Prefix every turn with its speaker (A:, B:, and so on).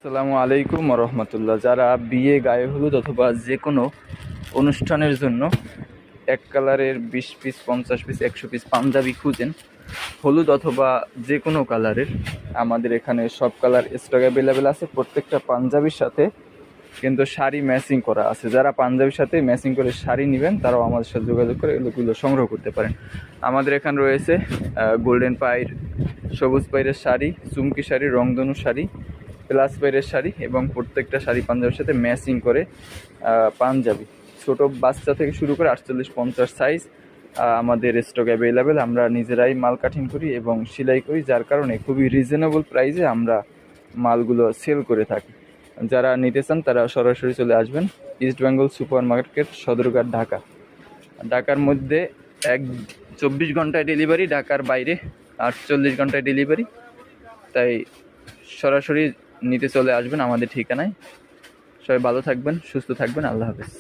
A: আসসালামু আলাইকুম রহমতুল্লাহ। যারা বিয়ে, গায়ে হলুদ অথবা যে কোনো অনুষ্ঠানের জন্য এক কালারের 20 পিস, 50 পিস, 100 পিস পাঞ্জাবি খুঁজেন, হলুদ অথবা যে কোনো কালারের, আমাদের এখানে সব কালার স্টক অ্যাভেলেবেল আছে। প্রত্যেকটা পাঞ্জাবির সাথে কিন্তু শাড়ি ম্যাচিং করা আছে। যারা পাঞ্জাবির সাথে ম্যাচিং করে শাড়ি নেবেন তারাও আমাদের সাথে যোগাযোগ করে এগুলো সংগ্রহ করতে পারেন। আমাদের এখানে রয়েছে গোল্ডেন পাইর, সবুজ পাইরের শাড়ি, চুমকি শাড়ি, রংধনু শাড়ি, প্লাস পাইরের শাড়ি এবং প্রত্যেকটা শাড়ি পাঞ্জাবির সাথে ম্যাচিং করে পাঞ্জাবি, ছোটো বাচ্চা থেকে শুরু করে 48-50 সাইজ আমাদের স্টক অ্যাভেলেবেল। আমরা নিজেরাই মাল কাটিং করি এবং সেলাই করি, যার কারণে খুবই রিজনেবল প্রাইসে আমরা মালগুলো সেল করে থাকি। যারা নিতে চান তারা সরাসরি চলে আসবেন east Bengal super market, Sadarghat, Dhaka. ঢাকার মধ্যে 24 ঘন্টায় ডেলিভারি, ঢাকার বাইরে 48 ঘন্টায় ডেলিভারি। তাই সরাসরি নিতে চলে আসবেন আমাদের ঠিকানায়। সবাই ভালো থাকবেন, সুস্থ থাকবেন। আল্লাহ হাফেজ।